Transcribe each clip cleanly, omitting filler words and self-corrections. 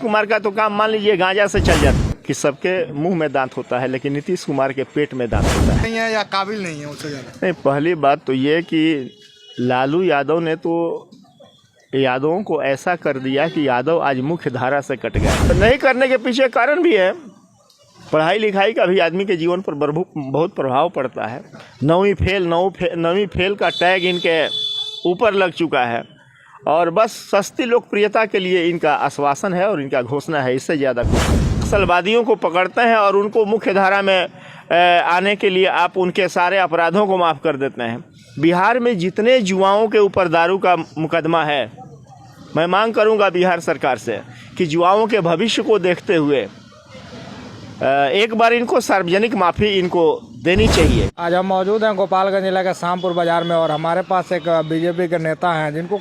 कुमार का तो काम मान लीजिए गांजा से चल जाता कि सबके मुंह में दांत होता है, लेकिन नीतीश कुमार के पेट में दांत होता है। नहीं है या काबिल नहीं है उससे ज़्यादा। नहीं, पहली बात तो ये कि लालू यादव ने तो यादवों को ऐसा कर दिया कि यादव आज मुख्य धारा से कट गया। तो नहीं करने के पीछे कारण भी है, पढ़ाई लिखाई का भी आदमी के जीवन पर बहुत प्रभाव पड़ता है। 9वीं फेल का टैग इनके ऊपर लग चुका है और बस सस्ती लोकप्रियता के लिए इनका आश्वासन है और इनका घोषणा है, इससे ज़्यादा कुछ। नक्सलवादियों को पकड़ते हैं और उनको मुख्य धारा में आने के लिए आप उनके सारे अपराधों को माफ़ कर देते हैं। बिहार में जितने युवाओं के ऊपर दारू का मुकदमा है, मैं मांग करूंगा बिहार सरकार से कि युवाओं के भविष्य को देखते हुए एक बार इनको सार्वजनिक माफ़ी इनको देनी चाहिए। आज हम मौजूद हैं गोपालगंज जिला के शामपुर बाजार में और हमारे पास एक बीजेपी के नेता हैं जिनको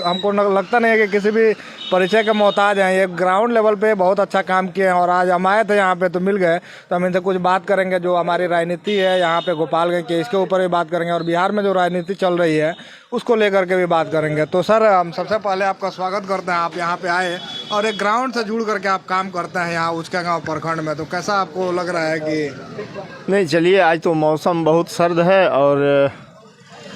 हमको लगता नहीं है कि किसी भी परिचय के मोहताज हैं। ये ग्राउंड लेवल पे बहुत अच्छा काम किए हैं और आज हम आए थे यहाँ पे तो मिल गए, तो हम इनसे कुछ बात करेंगे। जो हमारी राजनीति है यहाँ पे गोपालगंज के, इसके ऊपर भी बात करेंगे और बिहार में जो राजनीति चल रही है उसको लेकर के भी बात करेंगे। तो सर, हम सबसे पहले आपका स्वागत करते हैं, आप यहाँ पे आए और एक ग्राउंड से जुड़ करके आप काम करते हैं यहाँ उचका गाँव प्रखंड में, तो कैसा आपको लग रहा है कि? नहीं, चलिए, आज तो मौसम बहुत सर्द है और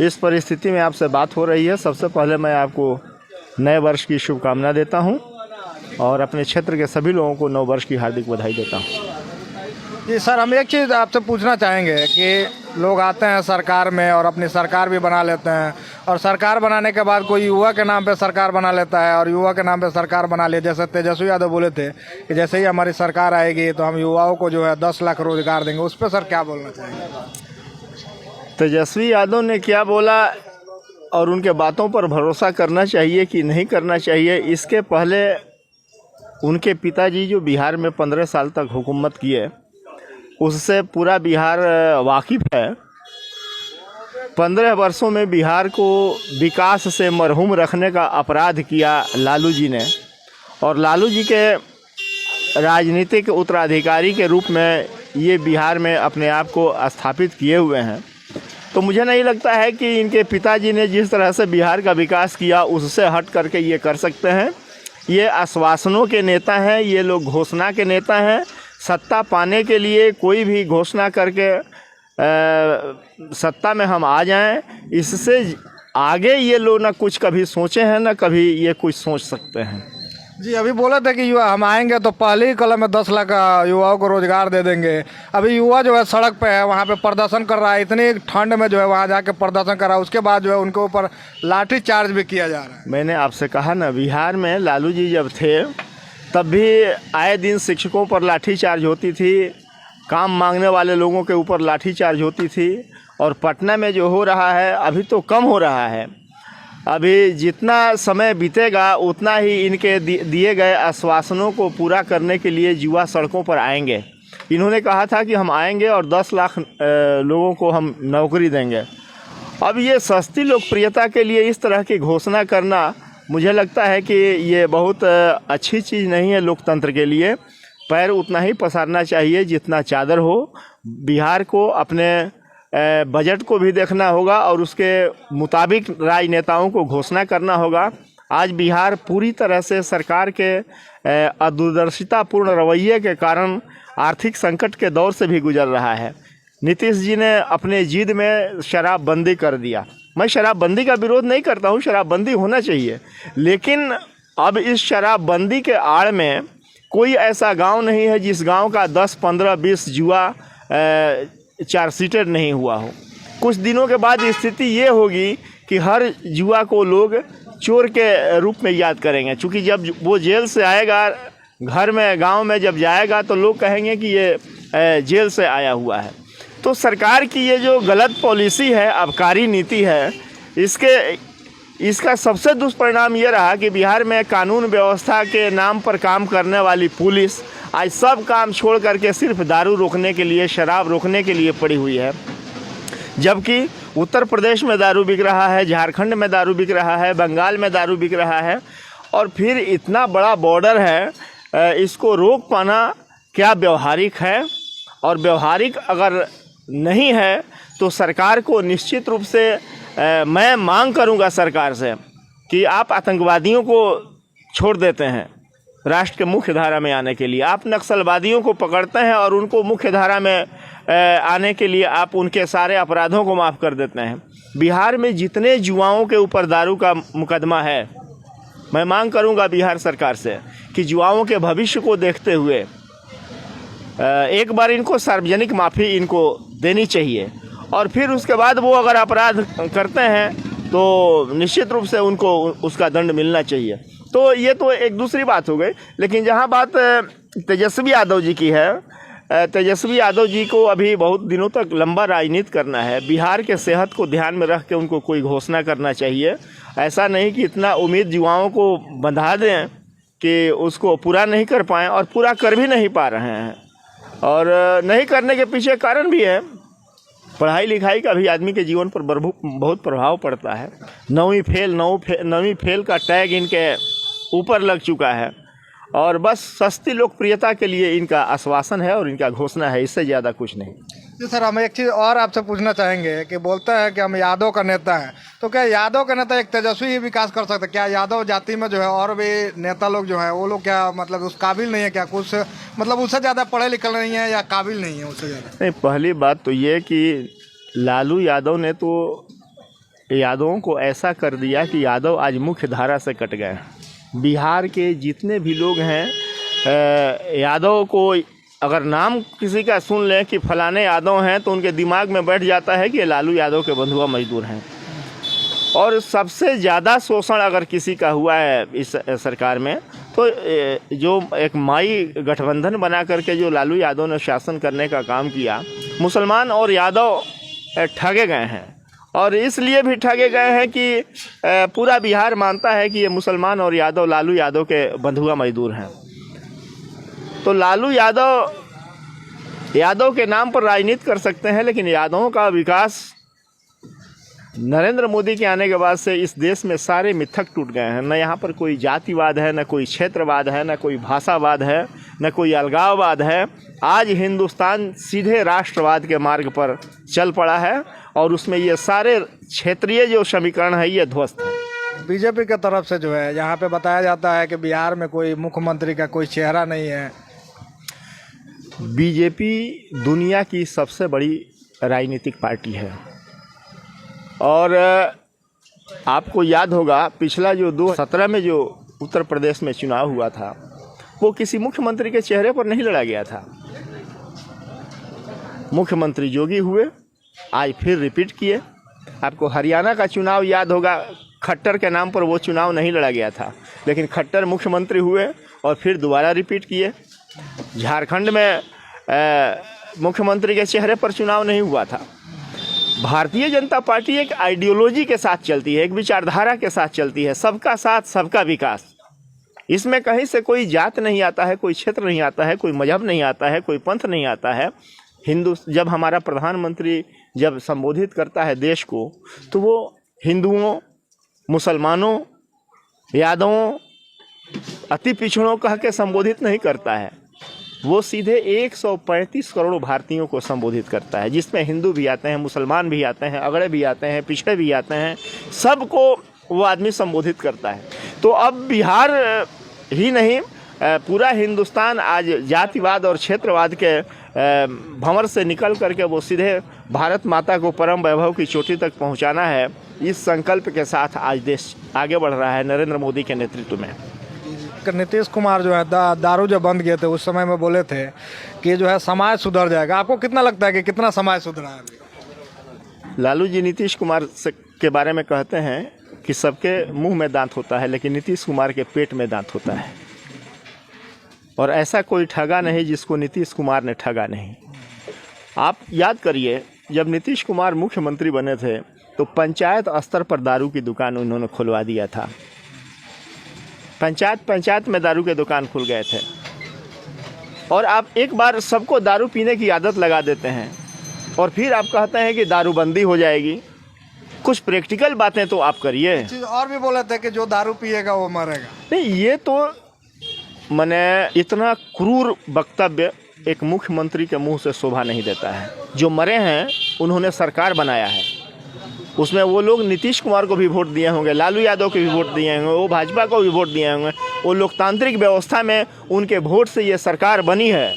इस परिस्थिति में आपसे बात हो रही है। सबसे पहले मैं आपको नए वर्ष की शुभकामना देता हूं और अपने क्षेत्र के सभी लोगों को नव वर्ष की हार्दिक बधाई देता हूं। जी सर, हम एक चीज़ आपसे पूछना चाहेंगे कि लोग आते हैं सरकार में और अपनी सरकार भी बना लेते हैं और सरकार बनाने के बाद कोई युवा के नाम पे सरकार बना लेता है और युवा के नाम पे सरकार बना लिया। जैसे तेजस्वी यादव बोले थे कि जैसे ही हमारी सरकार आएगी तो हम युवाओं को जो है 10 लाख रोजगार देंगे, उस पर सर क्या बोलना चाहेंगे? तेजस्वी यादव ने क्या बोला और उनके बातों पर भरोसा करना चाहिए कि नहीं करना चाहिए, इसके पहले उनके पिताजी जो बिहार में 15 साल तक हुकूमत किए, उससे पूरा बिहार वाकिफ़ है। 15 वर्षों में बिहार को विकास से मरहूम रखने का अपराध किया लालू जी ने और लालू जी के राजनीतिक उत्तराधिकारी के रूप में ये बिहार में अपने आप को स्थापित किए हुए हैं। तो मुझे नहीं लगता है कि इनके पिताजी ने जिस तरह से बिहार का विकास किया उससे हट करके ये कर सकते हैं। ये आश्वासनों के नेता हैं, ये लोग घोषणा के नेता हैं। सत्ता पाने के लिए कोई भी घोषणा करके सत्ता में हम आ जाएं, इससे आगे ये लोग ना कुछ कभी सोचे हैं ना कभी ये कुछ सोच सकते हैं। जी, अभी बोला था कि युवा हम आएंगे तो पहले ही कलम में 10 लाख युवाओं को रोजगार दे देंगे। अभी युवा जो है सड़क पे है, वहाँ पे प्रदर्शन कर रहा है, इतनी ठंड में जो है वहाँ जाके प्रदर्शन कर रहा है, उसके बाद जो है उनके ऊपर लाठी चार्ज भी किया जा रहा है। मैंने आपसे कहा ना, बिहार में लालू जी जब थे तब भी आए दिन शिक्षकों पर लाठी चार्ज होती थी, काम मांगने वाले लोगों के ऊपर लाठी चार्ज होती थी। और पटना में जो हो रहा है अभी तो कम हो रहा है। अभी जितना समय बीतेगा उतना ही इनके दिए गए आश्वासनों को पूरा करने के लिए युवा सड़कों पर आएंगे। इन्होंने कहा था कि हम आएंगे और 10 लाख लोगों को हम नौकरी देंगे। अब ये सस्ती लोकप्रियता के लिए इस तरह की घोषणा करना, मुझे लगता है कि ये बहुत अच्छी चीज़ नहीं है लोकतंत्र के लिए। पैर उतना ही पसारना चाहिए जितना चादर हो। बिहार को अपने बजट को भी देखना होगा और उसके मुताबिक राजनेताओं को घोषणा करना होगा। आज बिहार पूरी तरह से सरकार के अदूरदर्शितापूर्ण रवैये के कारण आर्थिक संकट के दौर से भी गुजर रहा है। नीतीश जी ने अपने जिद में शराबबंदी कर दिया। मैं शराबबंदी का विरोध नहीं करता हूँ, शराबबंदी होना चाहिए, लेकिन अब इस शराबबंदी के आड़ में कोई ऐसा गांव नहीं है जिस गांव का 10, 15, 20 जुआ चार्जशीटेड नहीं हुआ हो। कुछ दिनों के बाद स्थिति ये होगी कि हर जुआ को लोग चोर के रूप में याद करेंगे, क्योंकि जब वो जेल से आएगा, घर में गांव में जब जाएगा तो लोग कहेंगे कि ये जेल से आया हुआ है। तो सरकार की ये जो गलत पॉलिसी है, आबकारी नीति है, इसका सबसे दुष्परिणाम ये रहा कि बिहार में कानून व्यवस्था के नाम पर काम करने वाली पुलिस आज सब काम छोड़ करके सिर्फ दारू रोकने के लिए, शराब रोकने के लिए पड़ी हुई है। जबकि उत्तर प्रदेश में दारू बिक रहा है, झारखंड में दारू बिक रहा है, बंगाल में दारू बिक रहा है और फिर इतना बड़ा बॉर्डर है, इसको रोक पाना क्या व्यवहारिक है? और व्यवहारिक अगर नहीं है तो सरकार को निश्चित रूप से मैं मांग करूंगा सरकार से कि आप आतंकवादियों को छोड़ देते हैं, राष्ट्र के मुख्य धारा में आने के लिए। आप नक्सलवादियों को पकड़ते हैं और उनको मुख्य धारा में आने के लिए आप उनके सारे अपराधों को माफ़ कर देते हैं। बिहार में जितने युवाओं के ऊपर दारू का मुकदमा है, मैं मांग करूंगा बिहार सरकार से कि युवाओं के भविष्य को देखते हुए एक बार इनको सार्वजनिक माफ़ी इनको देनी चाहिए, और फिर उसके बाद वो अगर अपराध करते हैं तो निश्चित रूप से उनको उसका दंड मिलना चाहिए। तो ये तो एक दूसरी बात हो गई। लेकिन जहाँ बात तेजस्वी यादव जी की है, तेजस्वी यादव जी को अभी बहुत दिनों तक लंबा राजनीति करना है। बिहार के सेहत को ध्यान में रख के उनको कोई घोषणा करना चाहिए। ऐसा नहीं कि इतना उम्मीद युवाओं को बंधा दें कि उसको पूरा नहीं कर पाएँ, और पूरा कर भी नहीं पा रहे हैं। और नहीं करने के पीछे कारण भी है, पढ़ाई लिखाई का भी आदमी के जीवन पर बहुत प्रभाव पड़ता है। 9वीं फेल का टैग इनके ऊपर लग चुका है, और बस सस्ती लोकप्रियता के लिए इनका आश्वासन है और इनका घोषणा है, इससे ज़्यादा कुछ नहीं। जी सर, हम एक चीज़ और आपसे पूछना चाहेंगे कि बोलते हैं कि हम यादव का नेता हैं, तो क्या यादव का नेता एक तेजस्वी ही विकास कर सकते हैं? क्या यादव जाति में जो है और भी नेता लोग जो है वो लोग क्या मतलब उस काबिल नहीं है? क्या कुछ मतलब उससे ज़्यादा पढ़े लिखे नहीं है या काबिल नहीं है उससे ज़्यादा? नहीं, पहली बात तो ये कि लालू यादव ने तो यादवों को ऐसा कर दिया कि यादव आज मुख्य धारा से कट गए। बिहार के जितने भी लोग हैं यादव को अगर नाम किसी का सुन लें कि फलाने यादव हैं तो उनके दिमाग में बैठ जाता है कि लालू यादव के बंधुआ मजदूर हैं। और सबसे ज़्यादा शोषण अगर किसी का हुआ है इस सरकार में तो जो एक माई गठबंधन बना करके जो लालू यादव ने शासन करने का काम किया, मुसलमान और यादव ठगे गए हैं। और इसलिए भी ठगे गए हैं कि पूरा बिहार मानता है कि ये मुसलमान और यादव लालू यादव के बंधुआ मजदूर हैं। तो लालू यादव के नाम पर राजनीति कर सकते हैं, लेकिन यादवों का विकास नरेंद्र मोदी के आने के बाद से इस देश में सारे मिथक टूट गए हैं। न यहाँ पर कोई जातिवाद है, न कोई क्षेत्रवाद है, न कोई भाषावाद है, न कोई अलगाववाद है। आज हिंदुस्तान सीधे राष्ट्रवाद के मार्ग पर चल पड़ा है, और उसमें ये सारे क्षेत्रीय जो समीकरण है ये ध्वस्त है। बीजेपी की तरफ से जो है यहाँ पे बताया जाता है कि बिहार में कोई मुख्यमंत्री का कोई चेहरा नहीं है। बीजेपी दुनिया की सबसे बड़ी राजनीतिक पार्टी है, और आपको याद होगा पिछला जो 2017 में जो उत्तर प्रदेश में चुनाव हुआ था वो किसी मुख्यमंत्री के चेहरे पर नहीं लड़ा गया था। मुख्यमंत्री जोगी हुए, आज फिर रिपीट किए। आपको हरियाणा का चुनाव याद होगा, खट्टर के नाम पर वो चुनाव नहीं लड़ा गया था, लेकिन खट्टर मुख्यमंत्री हुए और फिर दोबारा रिपीट किए। झारखंड में मुख्यमंत्री के चेहरे पर चुनाव नहीं हुआ था। भारतीय जनता पार्टी एक आइडियोलॉजी के साथ चलती है, एक विचारधारा के साथ चलती है, सबका साथ सबका विकास। इसमें कहीं से कोई जात नहीं आता है, कोई क्षेत्र नहीं आता है, कोई मजहब नहीं आता है, कोई पंथ नहीं आता है। जब हमारा प्रधानमंत्री जब संबोधित करता है देश को, तो वो हिंदुओं, मुसलमानों, यादवों, अति पिछड़ों कह के संबोधित नहीं करता है। वो सीधे 135 करोड़ भारतीयों को संबोधित करता है, जिसमें हिंदू भी आते हैं, मुसलमान भी आते हैं, अगड़े भी आते हैं, पिछड़े भी आते हैं, सबको वो आदमी संबोधित करता है। तो अब बिहार ही नहीं, पूरा हिंदुस्तान आज जातिवाद और क्षेत्रवाद के भंवर से निकल करके वो सीधे भारत माता को परम वैभव की चोटी तक पहुंचाना है, इस संकल्प के साथ आज देश आगे बढ़ रहा है नरेंद्र मोदी के नेतृत्व में। नीतीश कुमार जो है दारू जब बंद किए थे उस समय में बोले थे कि जो है समाज सुधर जाएगा। आपको कितना लगता है कि कितना समाज सुधरा है अभी? लालू जी नीतीश कुमार के बारे में कहते हैं कि सबके मुंह में दांत होता है, लेकिन नीतीश कुमार के पेट में दांत होता है। और ऐसा कोई ठगा नहीं जिसको नीतीश कुमार ने ठगा नहीं। आप याद करिए, जब नीतीश कुमार मुख्यमंत्री बने थे तो पंचायत स्तर पर दारू की दुकान उन्होंने खुलवा दिया था। पंचायत में दारू के दुकान खुल गए थे। और आप एक बार सबको दारू पीने की आदत लगा देते हैं और फिर आप कहते हैं कि दारूबंदी हो जाएगी। कुछ प्रैक्टिकल बातें तो आप करिए। और भी बोले थे कि जो दारू पिएगा वो मरेगा। नहीं, ये तो माने इतना क्रूर वक्तव्य एक मुख्यमंत्री के मुंह से शोभा नहीं देता है। जो मरे हैं उन्होंने सरकार बनाया है, उसमें वो लोग नीतीश कुमार को भी वोट दिए होंगे, लालू यादव को भी वोट दिए होंगे, वो भाजपा को भी वोट दिए होंगे। वो लोकतांत्रिक व्यवस्था में उनके वोट से ये सरकार बनी है।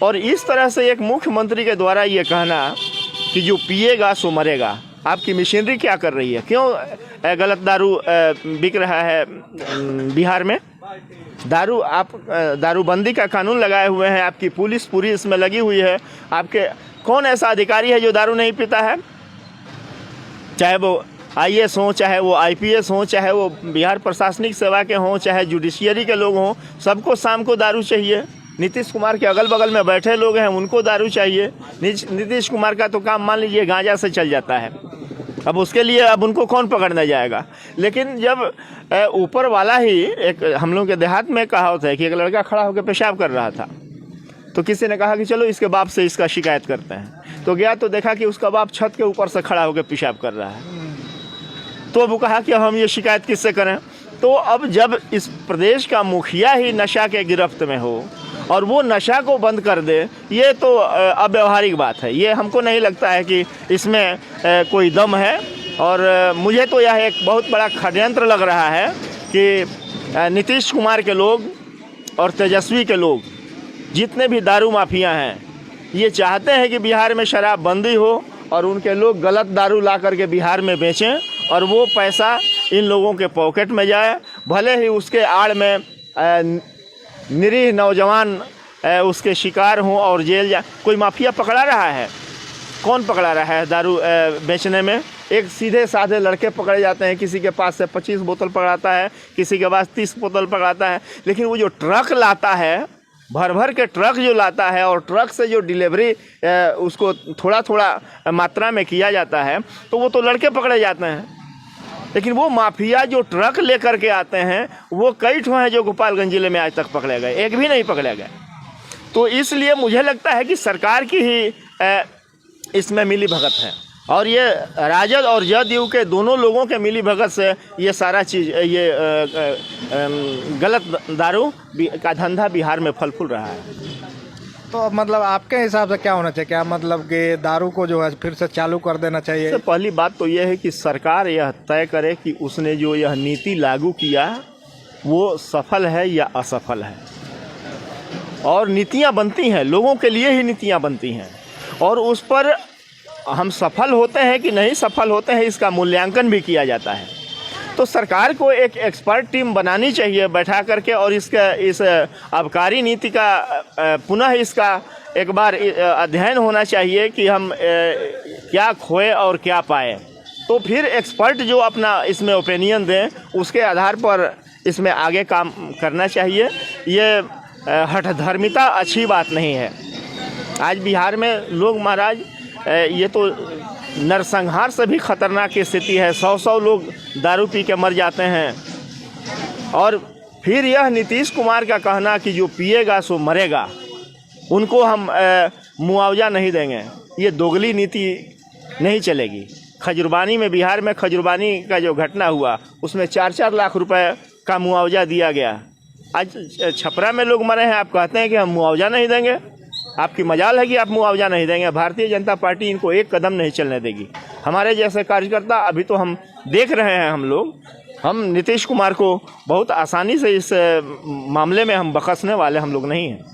और इस तरह से एक मुख्यमंत्री के द्वारा ये कहना कि जो पिएगा सो मरेगा, आपकी मशीनरी क्या कर रही है? क्यों गलत दारू बिक रहा है बिहार में? दारूबंदी का कानून लगाए हुए हैं, आपकी पुलिस पूरी इसमें लगी हुई है। आपके कौन ऐसा अधिकारी है जो दारू नहीं पीता है? चाहे वो IAS हों, चाहे वो IPS हों, चाहे वो बिहार प्रशासनिक सेवा के हों, चाहे जुडिशियरी के लोग हों, सबको शाम को दारू चाहिए। नीतीश कुमार के अगल बगल में बैठे लोग हैं, उनको दारू चाहिए। नीतीश कुमार का तो काम मान लीजिए गांजा से चल जाता है, अब उसके लिए अब उनको कौन पकड़ने जाएगा? लेकिन जब ऊपर वाला ही, एक हम लोग के देहात में कहावत है कि एक लड़का खड़ा होकर पेशाब कर रहा था, तो किसी ने कहा कि चलो इसके बाप से इसका शिकायत करते हैं। तो गया तो देखा कि उसका बाप छत के ऊपर से खड़ा होकर पेशाब कर रहा है। तो वो कहा कि अब हम ये शिकायत किससे करें? तो अब जब इस प्रदेश का मुखिया ही नशा के गिरफ्त में हो और वो नशा को बंद कर दे, ये तो अव्यावहारिक बात है। ये हमको नहीं लगता है कि इसमें कोई दम है। और मुझे तो यह एक बहुत बड़ा षड्यंत्र लग रहा है कि नीतीश कुमार के लोग और तेजस्वी के लोग, जितने भी दारू माफिया हैं, ये चाहते हैं कि बिहार में शराब बंदी हो और उनके लोग गलत दारू ला करके बिहार में बेचें और वो पैसा इन लोगों के पॉकेट में जाए। भले ही उसके आड़ में निरीह नौजवान उसके शिकार हों और जेल जाए। कोई माफिया पकड़ा रहा है? कौन पकड़ा रहा है दारू बेचने में? एक सीधे साधे लड़के पकड़े जाते हैं, किसी के पास से 25 बोतल पकड़ाता है, किसी के पास 30 बोतल पकड़ाता है। लेकिन वो जो ट्रक लाता है, भर भर के ट्रक जो लाता है और ट्रक से जो डिलीवरी उसको थोड़ा थोड़ा मात्रा में किया जाता है, तो वो तो लड़के पकड़े जाते हैं। लेकिन वो माफिया जो ट्रक लेकर के आते हैं, वो कई ठो हैं जो गोपालगंज जिले में आज तक पकड़े गए, एक भी नहीं पकड़े गए। तो इसलिए मुझे लगता है कि सरकार की ही इसमें मिली भगत है और ये राजद और जदयू के दोनों लोगों के मिली भगत से ये सारा चीज़, ये गलत दारू का धंधा बिहार में फल फूल रहा है। तो मतलब आपके हिसाब से क्या होना चाहिए? क्या मतलब कि दारू को जो है फिर से चालू कर देना चाहिए? सबसे पहली बात तो यह है कि सरकार यह तय करे कि उसने जो यह नीति लागू किया वो सफल है या असफल है। और नीतियां बनती हैं, लोगों के लिए ही नीतियां बनती हैं, और उस पर हम सफल होते हैं कि नहीं सफल होते हैं, इसका मूल्यांकन भी किया जाता है। तो सरकार को एक एक्सपर्ट टीम बनानी चाहिए बैठा करके, और इसका इस आबकारी नीति का पुनः इसका एक बार अध्ययन होना चाहिए कि हम क्या खोए और क्या पाए। तो फिर एक्सपर्ट जो अपना इसमें ओपिनियन दें, उसके आधार पर इसमें आगे काम करना चाहिए। ये हठधर्मिता अच्छी बात नहीं है। आज बिहार में लोग महाराज, ये तो नरसंहार से भी खतरनाक स्थिति है। 100 लोग दारू पी के मर जाते हैं। और फिर यह नीतीश कुमार का कहना कि जो पिएगा सो मरेगा, उनको हम मुआवजा नहीं देंगे, ये दोगली नीति नहीं चलेगी। खजुरबानी में, बिहार में खजुरबानी का जो घटना हुआ, उसमें 4-4 लाख रुपए का मुआवजा दिया गया। आज छपरा में लोग मरे हैं, आप कहते हैं कि हम मुआवजा नहीं देंगे। आपकी मजाल है कि आप मुआवजा नहीं देंगे। भारतीय जनता पार्टी इनको एक कदम नहीं चलने देगी। हमारे जैसे कार्यकर्ता, अभी तो हम देख रहे हैं, हम नीतीश कुमार को बहुत आसानी से इस मामले में हम बख्शने वाले हम लोग नहीं हैं।